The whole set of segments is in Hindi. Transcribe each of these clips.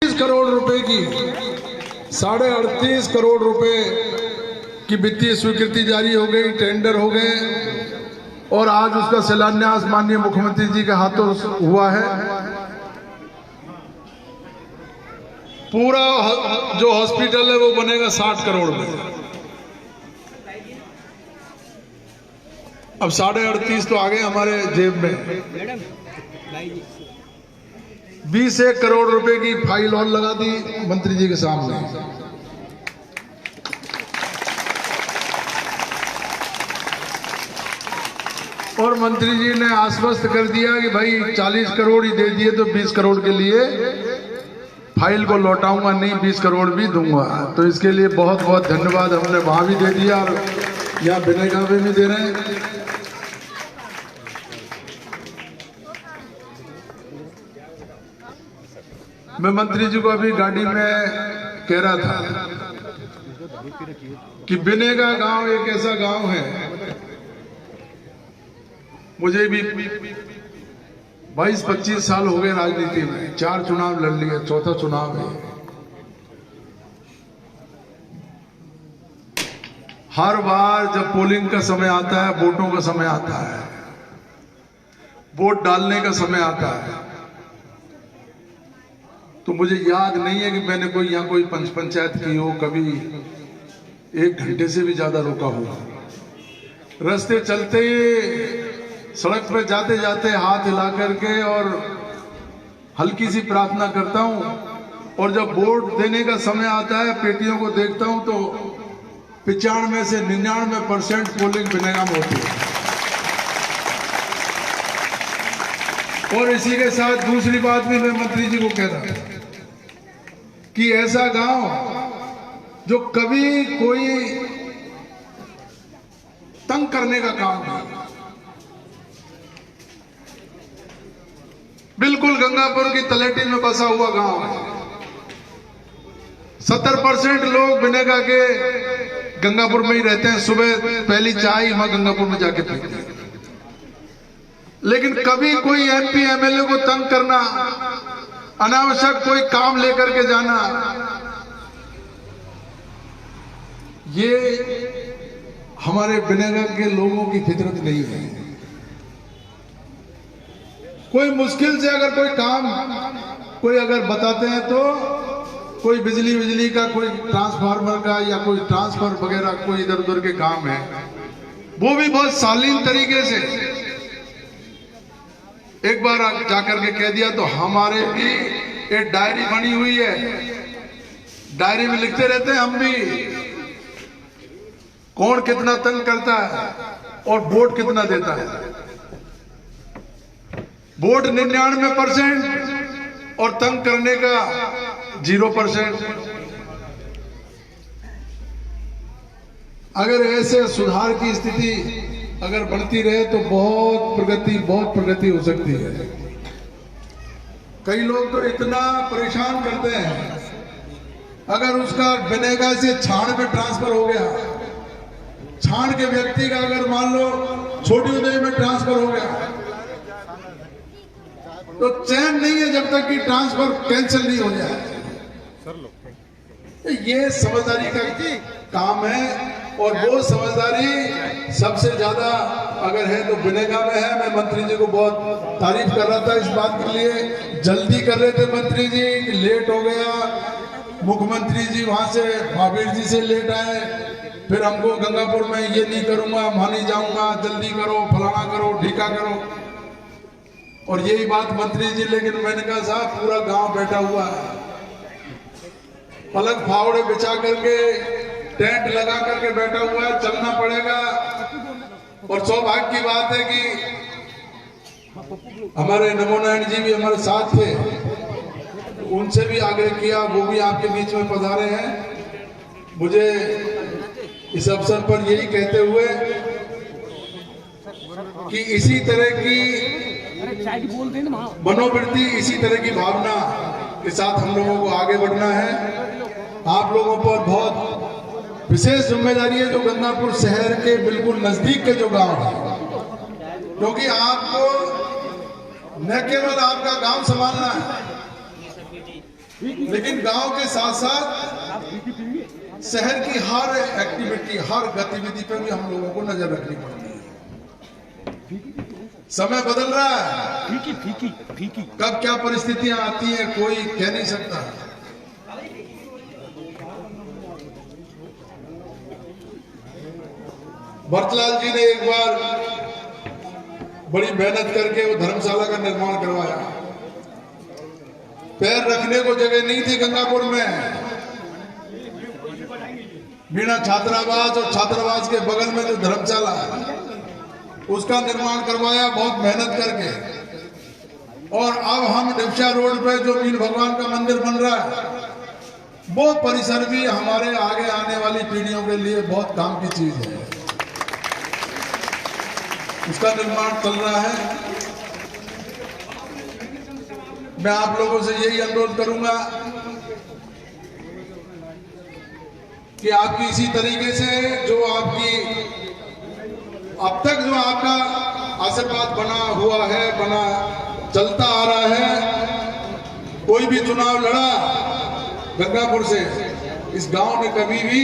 करोड़ रुपए की 38.5 करोड़ रुपए की वित्तीय स्वीकृति जारी हो गई, टेंडर हो गए और आज उसका शिलान्यास माननीय मुख्यमंत्री जी के हाथों हुआ है। पूरा जो हॉस्पिटल है वो बनेगा 60 करोड़ में। अब 38.5 तो आ गए हमारे जेब में। 21 करोड़ रुपए की फाइल और लगा दी मंत्री जी के सामने। और मंत्री जी ने आश्वस्त कर दिया कि भाई 40 करोड़ ही दे दिए तो 20 करोड़ के लिए फाइल को लौटाऊंगा नहीं, 20 करोड़ भी दूंगा। तो इसके लिए बहुत बहुत धन्यवाद। हमने वहां भी दे दिया और यहाँ बिनेगा में भी दे रहे हैं। मैं मंत्री जी को अभी गाड़ी में कह रहा था कि बिनेगा गांव एक ऐसा गांव है, मुझे भी 22-25 साल हो गए राजनीति में, 4 चुनाव लड़ लिए, चौथा चुनाव है। हर बार जब पोलिंग का समय आता है, वोटों का समय आता है, वोट डालने का समय आता है, तो मुझे याद नहीं है कि मैंने कोई यहाँ कोई पंचायत की हो, कभी 1 घंटे से भी ज्यादा रुका हो। रास्ते चलते सड़क पर जाते जाते हाथ हिला करके और हल्की सी प्रार्थना करता हूं। और जब वोट देने का समय आता है, पेटियों को देखता हूं तो 95 से 99% पोलिंग बिनेगा में होती है। और इसी के साथ दूसरी बात भी मैं मंत्री जी को कह रहा हूं कि ऐसा गांव जो कभी कोई तंग करने का काम नहीं, बिल्कुल गंगापुर की तलेटी में बसा हुआ गांव है। 70% लोग बिनेगा के गंगापुर में ही रहते हैं। सुबह पहली चाय वहां गंगापुर में जाके पीते हैं। लेकिन कभी कोई एमपी एमएलए को तंग करना, अनावश्यक कोई काम लेकर के जाना, ये हमारे बिनेगा के लोगों की फितरत नहीं है। कोई मुश्किल से अगर कोई काम कोई अगर बताते हैं तो कोई बिजली का, कोई ट्रांसफार्मर का या कोई ट्रांसफर वगैरह कोई इधर उधर के काम है, वो भी बहुत शालीन तरीके से एक बार जाकर के कह दिया। तो हमारे भी एक डायरी बनी हुई है, डायरी में लिखते रहते हैं हम भी कौन कितना तंग करता है और वोट कितना देता है। वोट 99% और तंग करने का 0%। अगर ऐसे सुधार की स्थिति अगर बढ़ती रहे तो बहुत प्रगति हो सकती है। कई लोग तो इतना परेशान करते हैं, अगर उसका बिनेगा से छाण में ट्रांसफर हो गया, छाण के व्यक्ति का अगर मान लो छोटी उदय में ट्रांसफर हो गया, तो चैन नहीं है जब तक कि ट्रांसफर कैंसिल नहीं हो जाए। ये समझदारी का काम है और वो समझदारी सबसे ज्यादा अगर है तो बिनेगा में है। मैं मंत्री जी को बहुत तारीफ कर रहा था इस बात के लिए। जल्दी कर रहे थे मंत्री जी, लेट हो गया। मुख्यमंत्री जी वहां से महावीर जी से लेट आए, फिर हमको गंगापुर में ये नहीं करूंगा, वहां नहीं जाऊंगा, जल्दी करो, फलाना करो, ढीका करो। और यही बात मंत्री जी, लेकिन मैंने कहा साहब पूरा गांव बैठा हुआ है, पलक फावड़े बिछा करके टेंट लगा करके बैठा हुआ है, चलना पड़ेगा। और सौभाग्य की बात है कि हमारे नमो नारायण जी भी हमारे साथ थे, उनसे भी आग्रह किया, वो भी आपके बीच में पधारे हैं। मुझे इस अवसर पर यही कहते हुए कि इसी तरह की मनोवृत्ति, इसी तरह की भावना के साथ हम लोगों को आगे बढ़ना है। आप लोगों पर बहुत विशेष जिम्मेदारी है जो गंगापुर शहर के बिल्कुल नजदीक के जो गांव है, क्योंकि आपको न केवल आपका गांव संभालना है, लेकिन गांव के साथ साथ शहर की हर एक्टिविटी, हर गतिविधि पर भी हम लोगों को नजर रखनी पड़ती है। समय बदल रहा है, फीकी कब क्या परिस्थितियां आती हैं कोई कह नहीं सकता। भरतलाल जी ने एक बार बड़ी मेहनत करके वो धर्मशाला का निर्माण करवाया। पैर रखने को जगह नहीं थी गंगापुर में। बिना छात्रावास और छात्रावास के बगल में जो धर्मशाला है उसका निर्माण करवाया बहुत मेहनत करके। और अब हम डिप्चा रोड पे जो मीन भगवान का मंदिर बन रहा है वो परिसर भी हमारे आगे आने वाली पीढ़ियों के लिए बहुत काम की चीज है। उसका निर्माण चल रहा है। मैं आप लोगों से यही अनुरोध करूंगा कि आपकी इसी तरीके से जो आपकी अब तक जो आपका आशीर्वाद बना हुआ है, बना चलता आ रहा है। कोई भी चुनाव लड़ा गंगापुर से, इस गांव ने कभी भी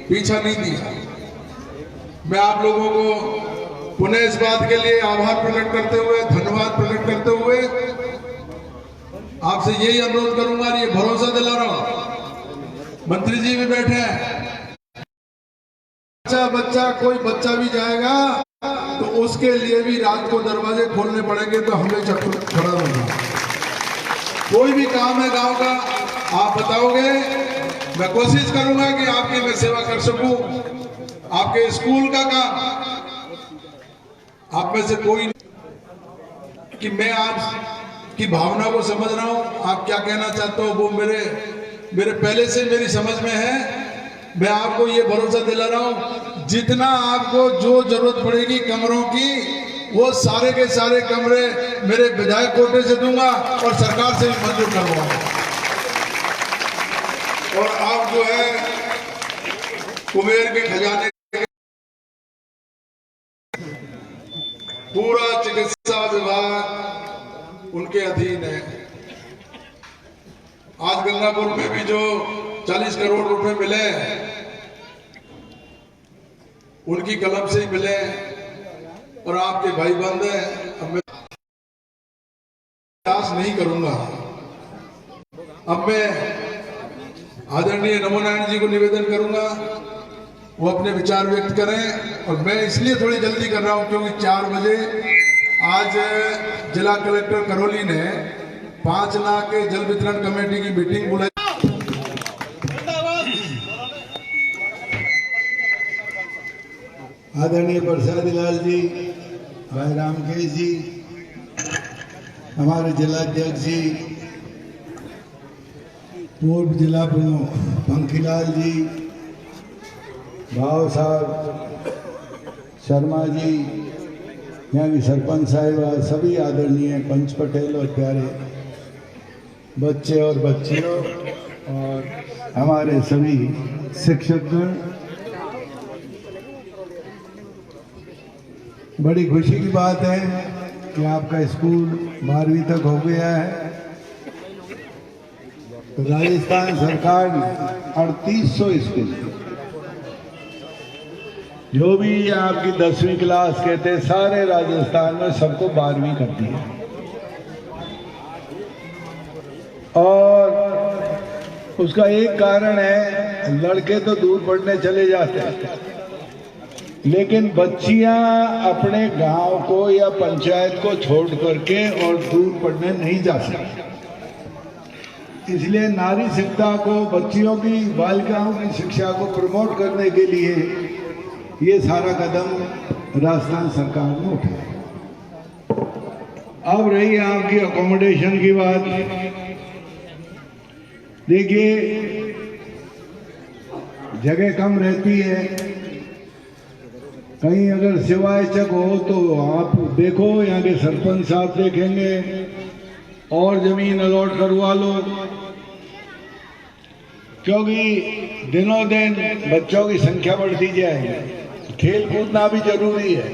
पीछा नहीं दिया। मैं आप लोगों को पुनः इस बात के लिए आभार प्रकट करते हुए, धन्यवाद प्रकट करते हुए आपसे यही अनुरोध करूंगा, ये भरोसा दिला रहा हूं। मंत्री जी भी बैठे हैं। बच्चा कोई बच्चा भी जाएगा तो उसके लिए भी रात को दरवाजे खोलने पड़ेंगे, तो हमें खड़ा होगा। कोई भी काम है गांव का आप बताओगे, मैं कोशिश करूंगा कि आपकी मैं सेवा कर सकूं। आपके स्कूल का काम आप में से कोई कि मैं आपकी भावना को समझ रहा हूं, आप क्या कहना चाहते हो वो मेरे पहले से मेरी समझ में है। मैं आपको ये भरोसा दिला रहा हूं, जितना आपको जो जरूरत पड़ेगी कमरों की, वो सारे के सारे कमरे मेरे विधायक कोटे से दूंगा और सरकार से भी मंजूर करवाऊंगा। और आप जो है कुबेर के खजाने पूरा चिकित्सा विभाग उनके अधीन है। आज गंगापुर में भी जो 40 करोड़ रुपए मिले उनकी कलम से ही मिले और आपके भाई बंद है। अब मैं प्रयास नहीं करूंगा। अब मैं आदरणीय नमो नारायण जी को निवेदन करूंगा वो अपने विचार व्यक्त करें। और मैं इसलिए थोड़ी जल्दी कर रहा हूं क्योंकि 4 बजे आज जिला कलेक्टर करौली ने 5 लाख के जल वितरण कमेटी की मीटिंग बुलाई। आदरणीय प्रसाद लाल जी, भाई रामकेश जी, हमारे जिलाध्यक्ष जी, पूर्व जिला प्रमुख पंखीलाल जी, भाव साहब शर्मा जी, यहाँ की सरपंच साहिबा, सभी आदरणीय पंच पटेल और प्यारे बच्चे और बच्चियों और हमारे सभी शिक्षकगण, बड़ी खुशी की बात है कि आपका स्कूल 12वीं तक हो गया है। तो राजस्थान सरकार ने 3800 स्कूल, जो भी आपकी 10वीं क्लास कहते हैं, सारे राजस्थान में सबको 12वीं कर दी है। और उसका एक कारण है, लड़के तो दूर पढ़ने चले जाते हैं, लेकिन बच्चियां अपने गांव को या पंचायत को छोड़ करके और दूर पढ़ने नहीं जा सकती। इसलिए नारी शिक्षा को, बच्चियों की, बालिकाओं की शिक्षा को प्रमोट करने के लिए ये सारा कदम राजस्थान सरकार ने उठाया। अब रही आपकी अकोमोडेशन की बात। देखिए, जगह कम रहती है, कहीं अगर सिवाय चक हो तो आप देखो, यहाँ के सरपंच साहब देखेंगे और जमीन अलॉट करवा लो, क्योंकि दिनों दिन बच्चों की संख्या बढ़ती जाएगी। खेल कूदना भी जरूरी है,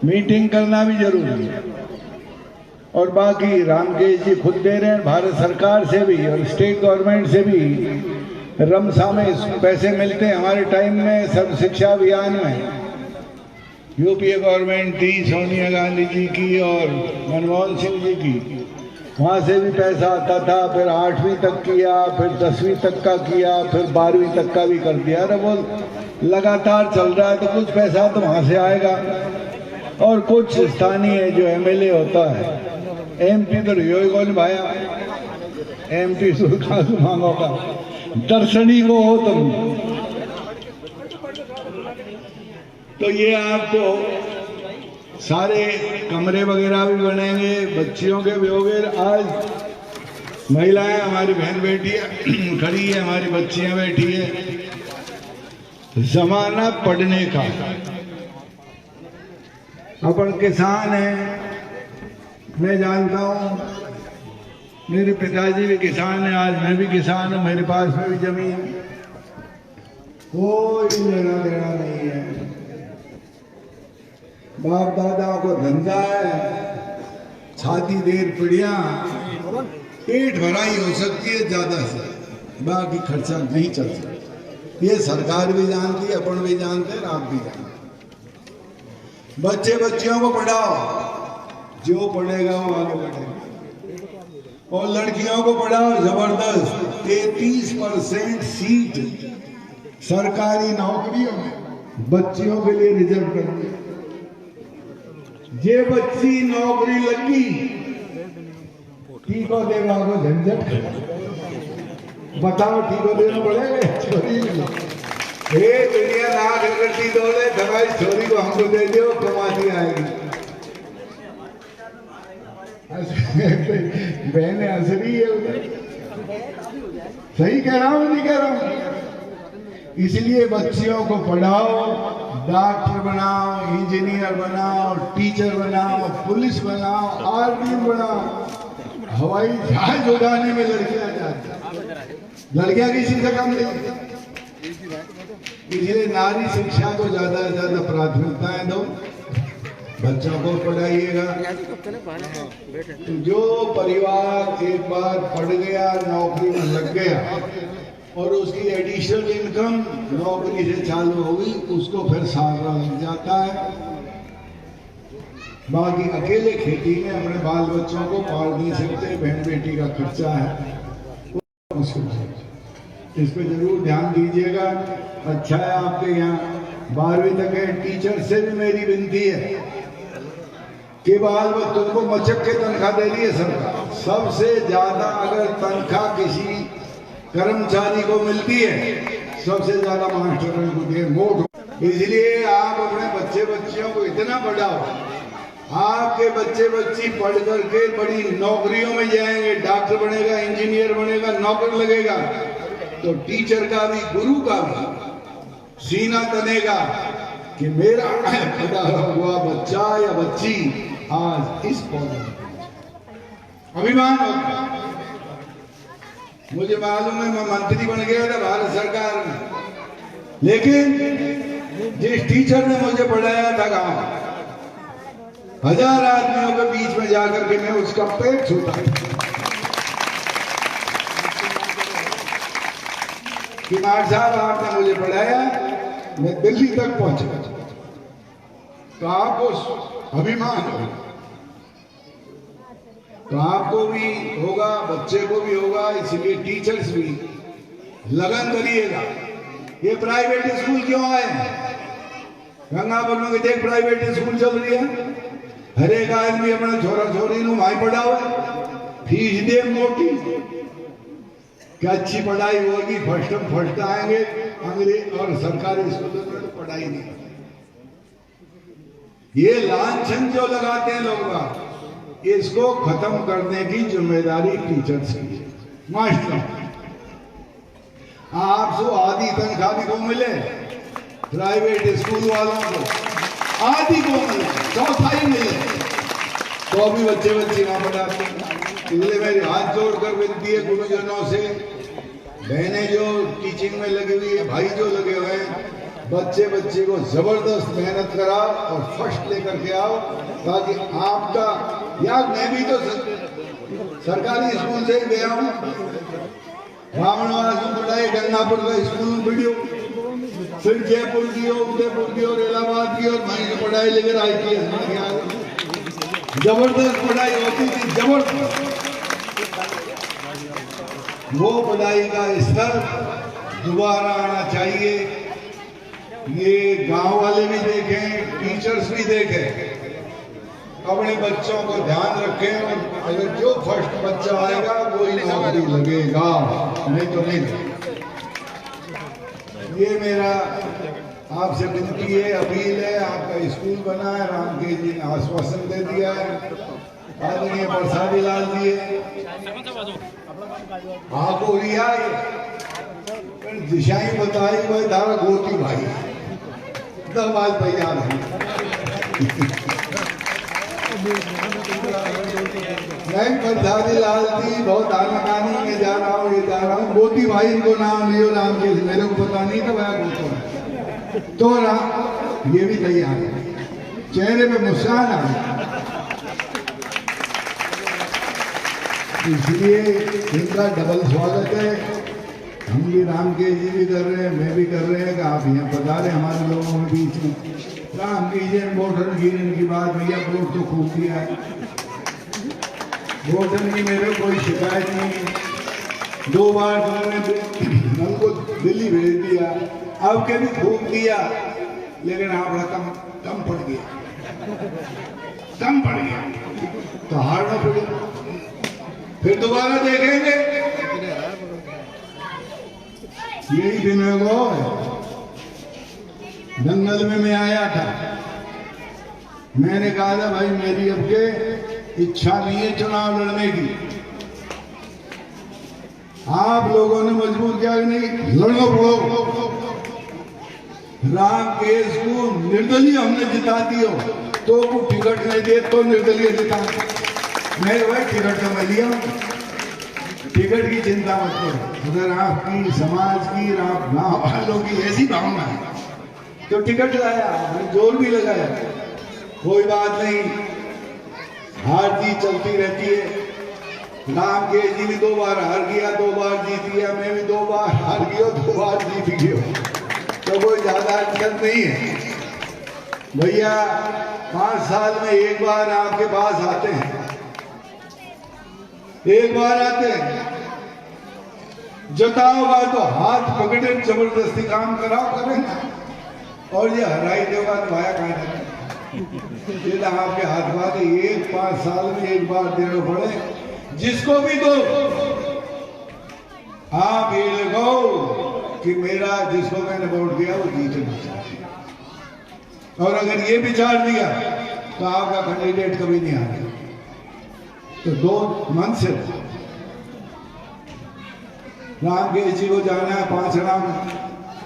मीटिंग करना भी जरूरी है। और बाकी रामकेश जी खुद दे रहे हैं, भारत सरकार से भी और स्टेट गवर्नमेंट से भी रमसा में पैसे मिलते हैं। हमारे टाइम में सर्व शिक्षा अभियान में यूपीए गवर्नमेंट थी, सोनिया गांधी जी की और मनमोहन सिंह जी की, वहाँ से भी पैसा आता था। फिर 8वीं तक किया, फिर 10वीं तक का किया, फिर 12वीं तक का भी कर दिया। तो वो लगातार चल रहा है, तो कुछ पैसा तो वहाँ से आएगा। और कुछ स्थानीय जो एमएलए होता है, एमपी तो रियो को निभाया, एमपी सुल्तान मांगो का दर्शनी को हो तुम। तो ये आपको सारे कमरे वगैरह भी बनेंगे, बच्चियों के भी होंगे। आज महिलाएं हमारी बहन बैठी है, खड़ी है, हमारी बच्चियां बैठी है। जमाना पढ़ने का, अपन किसान हैं, मैं जानता हूँ, मेरे पिताजी भी किसान हैं, आज मैं भी किसान हूँ, मेरे पास में भी जमीन है, कोई लेना देना नहीं है। बाप दादा को धंधा है, छाती देर पीढ़ियां, पेट भराई हो सकती है ज्यादा से, बाकी खर्चा नहीं चल सकता। ये सरकार भी जानती है, अपन भी जानते हैं, आप भी जानते हैं। बच्चे बच्चियों को पढ़ाओ, जो पढ़ेगा वो आगे बढ़ेगा। और लड़कियों को पढ़ाओ जबरदस्त, 33% सीट सरकारी नौकरियों में बच्चियों के लिए रिजर्व कर दी। जे बच्ची नौकरी लगी, टीको देगा को झंझट, बताओ टीको देना पड़ेगा छोरी। हे दुनिया नाक करती दौड़े, दवाई छोरी को हमको दे दो, कमाती आएगी। बहने हंस रही है उधर, सही कह रहा हूं नहीं कह रहा हूं? इसलिए बच्चियों को पढ़ाओ, डॉक्टर बनाओ, इंजीनियर बनाओ, टीचर बनाओ, पुलिस बनाओ, आर्मी बनाओ। हवाई जहाज उड़ाने में लड़कियां जाती हैं, लड़कियां किसी से कम नहीं। इसलिए नारी शिक्षा को ज्यादा से ज्यादा प्राथमिकताएं दो, बच्चों को पढ़ाइएगा। तो जो परिवार एक बार पढ़ गया, नौकरी में लग गया और उसकी एडिशनल इनकम नौकरी से चालू होगी, उसको फिर सहारा लग जाता है। बाकी अकेले खेती में अपने बाल बच्चों को पाल नहीं सकते, बहन बेटी का खर्चा है, इस पे जरूर ध्यान दीजिएगा। अच्छा है आपके यहाँ 12वीं तक है। टीचर से भी मेरी विनती है कि बाल बच्चों को मचक के तनख्वाह दे रही है सरकार। सबसे ज्यादा अगर तनख्वाह किसी कर्मचारी को मिलती है, सबसे ज्यादा मास्टरों को दे मोट। इसलिए आप अपने बच्चे बच्चियों को इतना पढ़ाओ, आपके बच्चे बच्ची पढ़ करके बड़ी नौकरियों में जाएंगे, डॉक्टर बनेगा, इंजीनियर बनेगा, नौकर लगेगा, तो टीचर का भी, गुरु का भी सीना तनेगा कि मेरा पैदा हुआ बच्चा या बच्ची आज इस पौधे में अभिमान होता। मुझे मालूम है मैं मंत्री बन गया था भारत सरकार में, लेकिन जिस टीचर ने मुझे पढ़ाया था गांव, 1000 आदमियों के बीच में जाकर के मैं उसका पेट छूटा कि मार साहब आपने मुझे पढ़ाया, मैं दिल्ली तक पहुंचा। तो आपको अभिमान होगा, तो आपको भी होगा, बच्चे को भी होगा। इसलिए टीचर्स भी लगन करिएगा। ये प्राइवेट स्कूल क्यों आए? गंगापुर में देख प्राइवेट स्कूल चल रही है, हर एक आदमी अपना छोरा छोरी नु माई पढ़ाओ, फीस दे मोटी, क्या अच्छी पढ़ाई होगी, फर्स्ट आएंगे अंग्रेज और सरकारी स्कूलों में तो पढ़ाई नहीं। ये लांछन जो लगाते हैं लोग, इसको खत्म करने की जिम्मेदारी टीचर्स की है, मास्टरों। आपको आधी तनख्वाह भी को मिले, प्राइवेट स्कूल वालों को आधी को मिले, चौथाई मिले, तो भी बच्चे बच्चे ना पढ़ाते। इसलिए मेरी हाथ जोड़कर विनती है गुरुजनों से, बहनें जो टीचिंग में लगी हुई है, भाई जो लगे हुए हैं, बच्चे बच्चे को जबरदस्त मेहनत कराओ और फर्स्ट लेकर के आओ, ताकि आपका यार मैं भी तो सरकारी स्कूल से ही गया हूँ। ब्राह्मणवास में पढ़ाई, गंगापुर का स्कूल में पढ़ी हो, फिर जयपुर की हो, उदयपुर की और इलाहाबाद की, और वहीं से पढ़ाई लेकर IPS बन गया। जबरदस्त पढ़ाई होती थी, जबरदस्त। वो पढ़ाई का स्तर दोबारा आना चाहिए। ये गांव वाले भी देखें, टीचर्स भी देखें, अपने बच्चों को ध्यान रखें, और अगर जो फर्स्ट बच्चा आएगा वो ही नौकरी लगेगा, नहीं तो नहीं। ये मेरा आपसे विनती है, अपील है। आपका स्कूल बना है, रामकेश जी ने आश्वासन दे दिया है, आदरणीय प्रसादी लाल जी आपको रिहा दिशाएं बताई, वही धारा गोती भाई तब आज तैयार है। मैं प्रसादी लाल जी बहुत आनाकानी में जा रहा हूँ, ये जा रहा हूँ। गोती भाई इनको नाम लियो, राम के मेरे को पता नहीं था वह गोतो है, तो ये भी तैयार है, चेहरे पे मुस्कान आ गई। इसलिए इनका डबल स्वागत है। हम भी रामकेश जी भी कर रहे हैं, मैं भी कर रहे हैं कि आप यहाँ पधारे हमारे लोगों के बीच में। रामकेश जी ने वोटन की बात भैया, वोट तो खूब दिया है, वोटन की मेरे कोई शिकायत नहीं। 2 बार उन्होंने हमको दिल्ली भेज दिया, अब के भी खूब दिया, लेकिन आपका कम पड़ गया, कम पड़ गया तो हारना पड़ेगा। फिर दोबारा देखेंगे। यही दिन को दंगल में मैं आया था, मैंने कहा था भाई मेरी अब के इच्छा नहीं है चुनाव लड़ने की। आप लोगों ने मजबूर किया कि नहीं लड़ो पड़ो। रामकेश को निर्दलीय हमने जिता दियो, तो वो टिकट नहीं दे तो निर्दलीय जिता। मैं भाई टिकट तो मैं लिया, टिकट की चिंता मत करो। अगर आपकी समाज की, आप गाँव वालों की ऐसी भावना है तो टिकट लाया, जोर भी लगाया, कोई बात नहीं, हार जीत चलती रहती है। रामकेश जी भी 2 बार हार गया, 2 बार जीत गया, मैं भी 2 बार हार गया, 2 बार जीत गया, तो कोई ज्यादा दिक्कत नहीं है भैया। 5 साल में 1 बार आपके पास आते हैं, 1 बार आते हैं, जताओगा तो हाथ पकड़े जबरदस्ती काम कराओ करेंगे, और ये हराई देगा तो भाया कहा ये तो आपके हाथ बात है। 5 साल में 1 बार देना पड़े, जिसको भी दो आप ये लगाओ कि मेरा जिसको मैंने वोट दिया वो जीतना चाहिए। और अगर ये विचार दिया तो आपका कैंडिडेट कभी नहीं आएगा। तो 2 मन से रामकेश जी को जाना है 5 नाम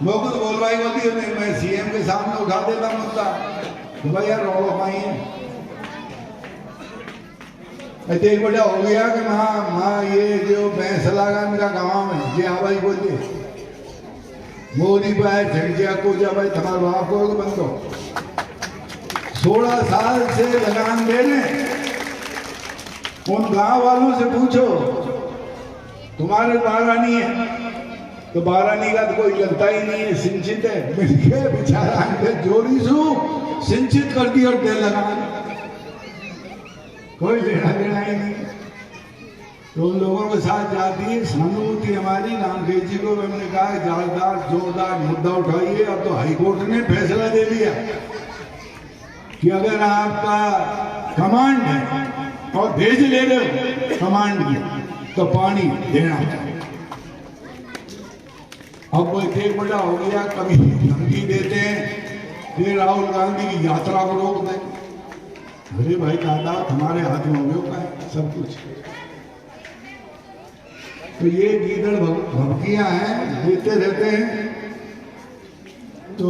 लोग तो बोलवाई होती है, नहीं मैं CM के सामने उठा देता मुद्दा तो भाई यार रोड़ो पाई है। एक बड़ा हो गया कि माँ ये जो भैंसलागन का गाँव है ये भाई बोलिए मोदी भाई झंझिया को जा भाई तुम्हारे बाप को बंद हो। 16 साल से लगान दे रहे, उन गांव वालों से पूछो तुम्हारे 12 नहीं है तो 12 नहीं का तो कोई लगता ही नहीं है, सिंचित है मिलके बेचारा जोड़ी सू सिंचित कर दी और तेल लगा, कोई लेना देना ही नहीं। तो उन लोगों के साथ जाती है सहानुभूति हमारी। रामकेश जी को हमने कहा जोरदार मुद्दा उठाइए। अब तो हाईकोर्ट ने फैसला दे दिया कि अगर आपका कमांड है और भेज ले रहे हो कमांड की तो पानी देना चाहिए। अब वो एक बड़ा हो गया, कभी धमकी देते हैं, फिर राहुल गांधी की यात्रा को रोक दें। अरे भाई दादा हमारे हाथ में हो गया सब कुछ। तो ये गीदड़ भभकियां हैं, देते रहते हैं, तो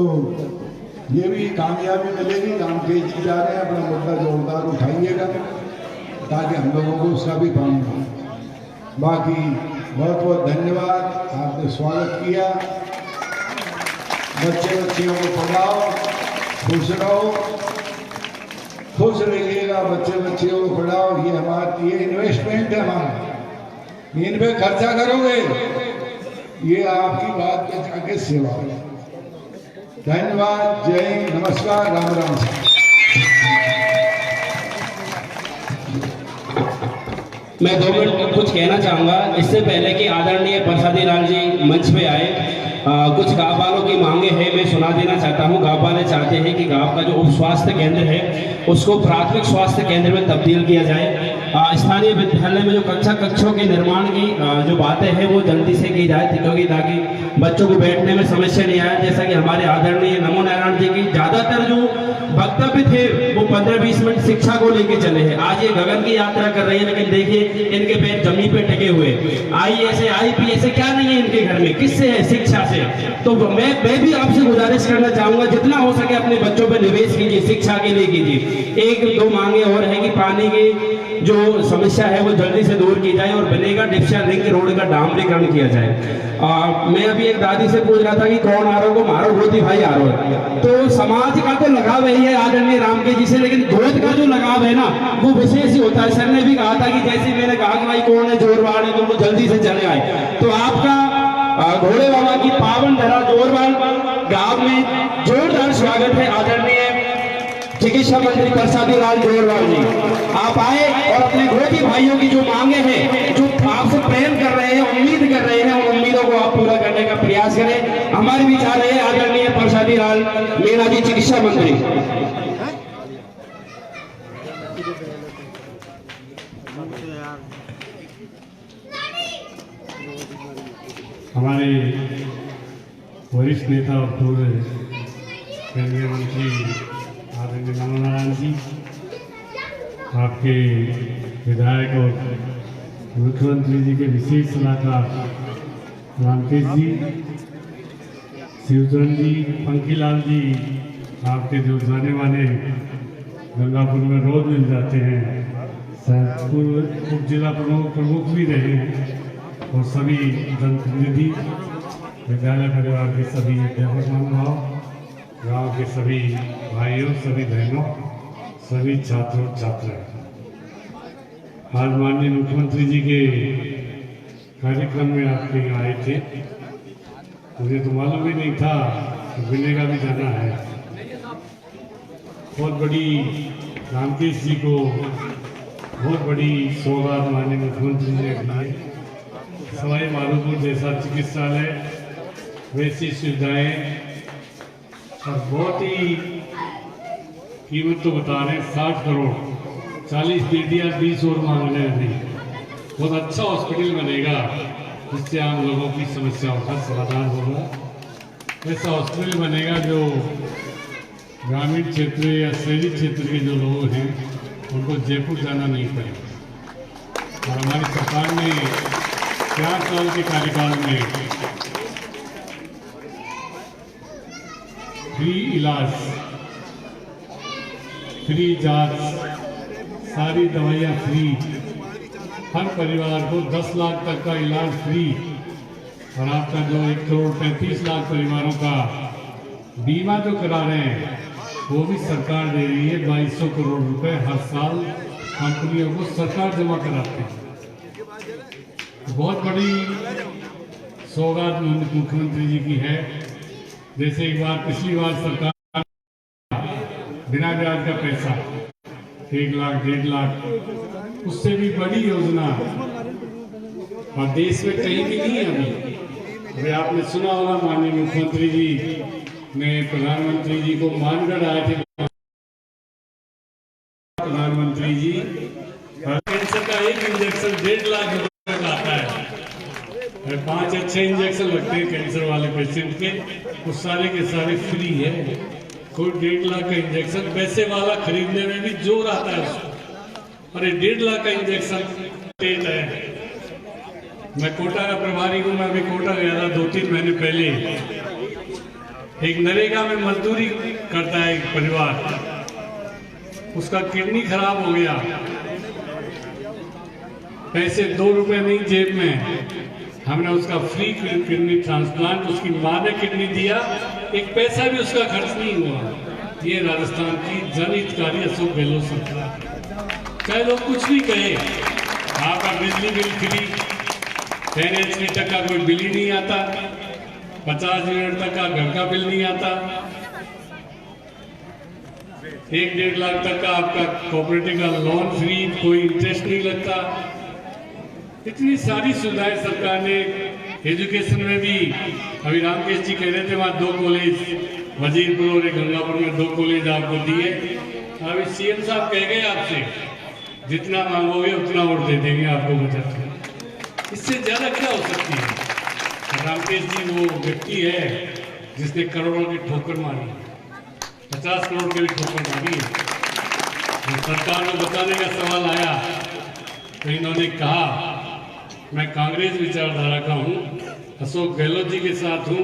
ये भी कामयाबी मिलेगी। रामकेश जी जा रहे हैं, अपना मुद्दा जोरदार उठाइएगा ताकि हम लोगों को उसका भी काम हो। बाकी बहुत बहुत धन्यवाद, आपने स्वागत किया। बच्चियों को पढ़ाओ, खुश रहो। खुश रहिएगा, बच्चे बच्चियों को पढ़ाओ, ये इन्वेस्टमेंट है हमारा, इन पे खर्चा करोगे, ये आपकी बात पे जाके सेवा है। धन्यवाद, जय हिंद, नमस्कार, राम राम। मैं 2 मिनट कुछ कहना चाहूँगा इससे पहले कि आदरणीय प्रसादी लाल जी मंच पे आए। कुछ गाँव वालों की मांगे हैं, मैं सुना देना चाहता हूँ। गाँव वाले चाहते हैं कि गाँव का जो उप स्वास्थ्य केंद्र है उसको प्राथमिक स्वास्थ्य केंद्र में तब्दील किया जाए। स्थानीय विद्यालय में जो कक्षों के निर्माण की जो बातें हैं वो जल्दी से की जाए, क्योंकि ताकि बच्चों को बैठने में समस्या नहीं आए। जैसा कि हमारे आदरणीय नमो नारायण जी की ज़्यादातर जो वक्तव्य थे वो 15-20 मिनट शिक्षा को लेके चले हैं। आज ये गगन की यात्रा कर रही है, लेकिन देखिए इनके पैर जमीन पे टिके हुए। IAS IPS क्या नहीं है इनके घर में, किससे है? शिक्षा से। तो मैं भी आपसे गुजारिश करना चाहूंगा, जितना हो सके अपने बच्चों पे निवेश कीजिए, शिक्षा के लिए कीजिए। 1-2 मांगे और है कि पानी की जो समस्या है वो जल्दी से दूर की जाए और बनेगा डिप्शा रिंग रोड का डामरीकरण किया जाए। मैं अभी एक दादी से पूछ रहा था कि कौन आ रहा को मारो, गोदी भाई आ रहा है। तो समाज का तो लगाव है आदरणीय राम के जी से, लेकिन गोद का जो लगाव है ना वो विशेष ही होता है। सर ने भी कहा था कि जैसे मैंने कहा कि भाई कौन है जोरवाड़ है, तो वो जल्दी से चले आए। तो आपका घोड़े बाबा की पावन धरा जोरवाड़ गांव में जोरदार स्वागत है आदरणीय चिकित्सा मंत्री प्रसादी लाल जोरवाल जी। आप आए और अपने गोदी भाइयों की जो मांगे हैं, जो आपसे प्रेम कर रहे हैं, उम्मीद कर रहे हैं, उन उम्मीदों को आप पूरा करने का प्रयास करें। हमारे विचार है आदरणीय प्रसादी लाल मीणा जी चिकित्सा मंत्री। हमारे वरिष्ठ नेता और पूर्व केंद्रीय मंत्री आदरणीय नमो नारायण जी, आपके विधायक और मुख्यमंत्री जी के विशेष सलाहकार रामकेश जी, शिवचरण जी, पंखीलाल जी, आपके जो जाने माने गंगापुर में रोज मिल जाते हैं, पूर्व उप जिला प्रमुख भी रहे हैं, और सभी जनप्रतिनिधि, विद्यालय परिवार के सभी अध्यापक महानुभाव, गांव के सभी भाइयों, सभी बहनों, सभी छात्रों छात्राएं, आज माननीय मुख्यमंत्री जी के कार्यक्रम में आपके यहाँ आए थे। मुझे तो मालूम ही नहीं था कि बिनेगा भी जाना है। बहुत बड़ी रामकेश जी को बहुत बड़ी सौगात माननीय मुख्यमंत्री जी ने दी है। सवाई माधोपुर जैसा चिकित्सालय, वैसी सुविधाएं, और बहुत ही कीमत तो बता रहे हैं 60 करोड़, 40 दे दिया, 20 और मांग रहे नहीं। बहुत अच्छा हॉस्पिटल बनेगा जिससे आम लोगों की समस्याओं का समाधान होगा। ऐसा हॉस्पिटल बनेगा जो ग्रामीण क्षेत्र या शहरी क्षेत्र के जो लोग हैं उनको जयपुर जाना नहीं पड़ेगा। और हमारी सरकार ने 4 साल के कार्यकाल में फ्री इलाज, फ्री जांच, सारी दवाइयाँ फ्री, हर परिवार को 10 लाख तक का इलाज फ्री, और आपका जो 1,35,00,000 परिवारों का बीमा जो करा रहे हैं वो भी सरकार दे रही है। 2200 करोड़ रुपए हर साल कंपनियों को सरकार जमा कराती है। बहुत बड़ी सौगात मुख्यमंत्री जी की है। जैसे एक बार पिछली बार सरकार बिना ब्याज का पैसा 1 लाख 1.5 लाख, उससे भी बड़ी योजना, और देश में कहीं भी नहीं है अभी आपने सुना होगा माननीय मुख्यमंत्री जी ने प्रधानमंत्री जी को मानकर आए थे। प्रधानमंत्री जी कैंसर का एक इंजेक्शन 1.5 लाख रुपए का आता है। 5 अच्छे इंजेक्शन लगते हैं कैंसर वाले पेशेंट के, वो सारे के सारे फ्री है। कोई 1.5 लाख का इंजेक्शन पैसे वाला खरीदने में भी जोर आता है उसको। अरे 1.5 लाख का इंजेक्शन है। मैं कोटा का प्रभारी हूँ, मैं अभी कोटा गया था 2-3 महीने पहले। एक नरेगा में मजदूरी करता है एक परिवार, उसका किडनी खराब हो गया, पैसे 2 रुपए नहीं जेब में, हमने उसका फ्री किडनी ट्रांसप्लांट, उसकी मां ने किडनी दिया, एक पैसा भी उसका खर्च नहीं हुआ। ये राजस्थान की जनहितकारी अशोक गहलोत सरकार। चाहे लोग कुछ भी कहे, आपका बिजली बिल फ्री, 10 HP तक का कोई बिल ही नहीं आता, 50 यूनिट तक का घर का बिल नहीं आता, 1-1.5 लाख तक का आपका कोऑपरेटिव का लोन फ्री, कोई इंटरेस्ट नहीं लगता। इतनी सारी सुविधाएं सरकार ने, एजुकेशन में भी अभी रामकेश जी कह रहे थे वहाँ 2 कॉलेज वजीरपुर और गंगापुर में 2 कॉलेज आपको दिए। अभी CM साहब कह गए आपसे जितना मांगोगे उतना वोट दे देंगे आपको बजट में, इससे ज्यादा क्या हो सकती है। रामकेश जी वो व्यक्ति है जिसने करोड़ों की ठोकर मारी, 50 करोड़ की भी ठोकर मारी है। सरकार को बताने का सवाल आया तो इन्होंने कहा मैं कांग्रेस विचारधारा का हूँ, अशोक गहलोत जी के साथ हूँ,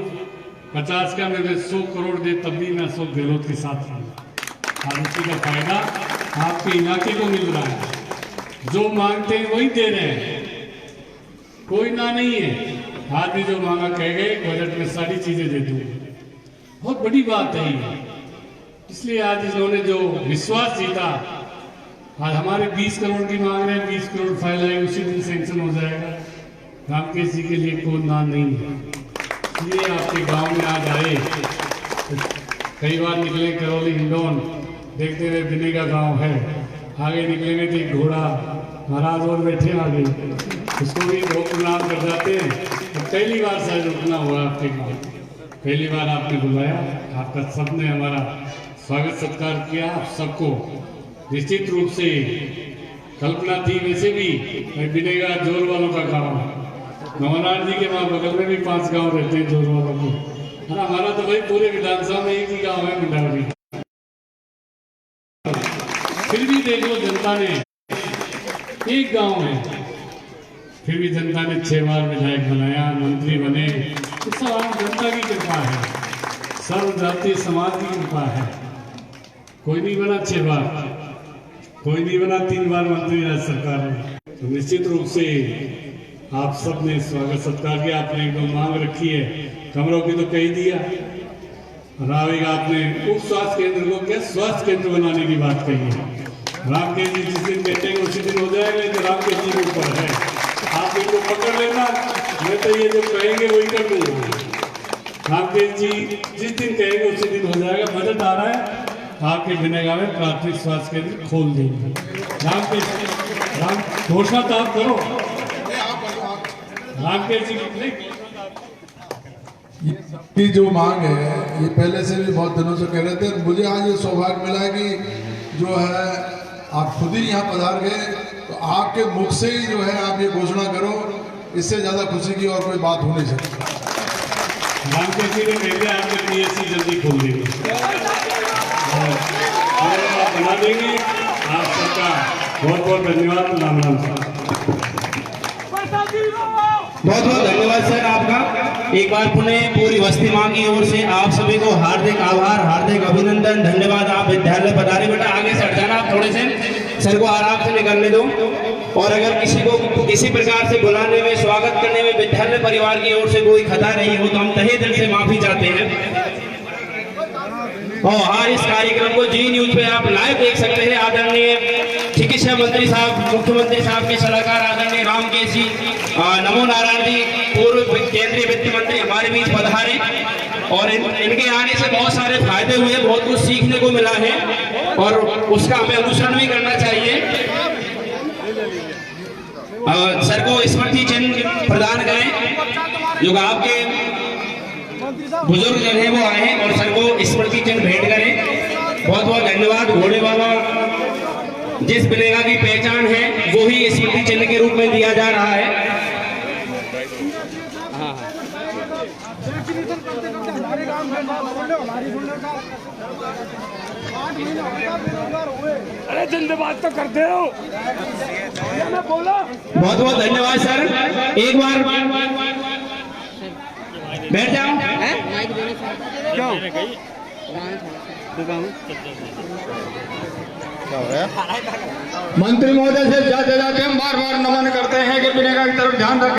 50 का मैं 100 करोड़ दे तब भी मैं अशोक गहलोत के साथ हूँ। और उसी का फायदा आपके इलाके को मिल रहा है, जो मांगते हैं वही दे रहे हैं, कोई ना नहीं है। आज भी जो मांगा कह गए बजट में सारी चीजें दे दूंगे, बहुत बड़ी बात है ये। इसलिए आज इन्होंने जो विश्वास जीता, आज हमारे 20 करोड़ की मांग रहे हैं, 20 करोड़ फाइल आए उसी दिन सेंक्शन हो जाएगा। रामकेश जी के लिए कोई ना नहीं है। इसलिए आपके गांव में आज आए, कई बार निकले करौली हिंडौन, देखते हुए बिने का गाँव है, आगे निकलेंगे तो एक घोड़ा महाराज और बैठे आगे, उसको भी बहुत प्रणाम कर जाते हैं। तो पहली बार शायद रुकना हुआ आपके गाँव, पहली बार आपने बुलाया, आपका सबने हमारा स्वागत सत्कार किया। आप सबको निश्चित रूप से कल्पना थी, वैसे भी बिनेगा जोर वालों का गांव है, नवनारायण जी के वहाँ बगल में भी 5 गांव रहते हैं जोर वालों के, है ना। हमारा तो भाई पूरे विधानसभा में एक ही गांव है मिंडावरी। फिर भी देख लो जनता ने, एक गांव है, फिर भी जनता ने 6 बार विधायक बनाया, मंत्री बने। ये सब आम जनता की कृपा है, सर्व जातीय समाज की कृपा है। कोई नहीं बना 6 बार, कोई नहीं बना 3 बार मंत्री राज्य सरकार में। तो निश्चित रूप से आप सब ने स्वागत सत्कार किया। आपने एक 2 मांग रखी है, कमरों की तो कह दिया, रावेगा आपने उप स्वास्थ्य केंद्र को क्या स्वास्थ्य केंद्र बनाने की बात कही है। रामकेश जी जिस दिन बैठेंगे उसी दिन हो जाएगा, तो रामकेश जी के ऊपर है, आप इनको पकड़ लेना, मैं तो ये जो कहेंगे वही कर दूंगा। रामकेश जी जिस दिन कहेंगे उसी दिन हो जाएगा। बजट आ रहा है, आपके बिनेगा में प्राथमिक स्वास्थ्य केंद्र खोल देंगे। रामकेश राम घोषणा तो आप करो, रामकेश जी ये जो मांग है ये पहले से भी बहुत दिनों से कह रहे थे। मुझे आज ये सौभाग्य मिला है कि जो है आप खुद ही यहाँ पधार गए, तो आपके मुख से ही जो है आप ये घोषणा करो, इससे ज्यादा खुशी की और कोई बात हो नहीं सकती। रामकेश जी ने कह दिया आपके PSC जल्दी खोल देंगे, बना देंगे। आप सबका बहुत बहुत धन्यवाद। राम राम साहब, बहुत बहुत धन्यवाद सर आपका। एक बार पुनः पूरी बस्ती माँ की ओर से आप सभी को हार्दिक आभार, हार्दिक अभिनंदन, धन्यवाद। आप विद्यालय पधारे। बेटा आगे से हट जाना आप, थोड़े से सर को आराम से निकलने दो। और अगर किसी को किसी प्रकार से बुलाने में, स्वागत करने में विद्यालय परिवार की ओर से कोई खता रही हो तो हम तहे दिल से माफी चाहते हैं। और हाँ, इस कार्यक्रम को जी न्यूज पे आप लाइव देख सकते हैं। आदरणीय चिकित्सा मंत्री साहब, मुख्यमंत्री साहब के सलाहकार आदरणीय रामकेश जी, नमो नारायण जी, पूर्व केंद्रीय वित्त मंत्री हमारे बीच पधारे। और इनके आने से बहुत सारे फायदे हुए, बहुत कुछ सीखने को मिला है और उसका हमें अनुसरण भी करना चाहिए। सर को स्मृति चिन्ह प्रदान करें, जो आपके बुजुर्ग जन है वो आए और सर को स्मृति चिन्ह भेंट करें। बहुत बहुत धन्यवाद। घोड़े वाला जिस बिनेगा की पहचान है वो ही स्मृति चिन्ह के रूप में दिया जा रहा है। अरे धन्यवाद तो करते हो, बहुत बहुत धन्यवाद सर। एक बार बैठ जाओ। मंत्री महोदय से जाते जाते हम बार बार नमन करते हैं कि बिनेगा की तरफ ध्यान रखें।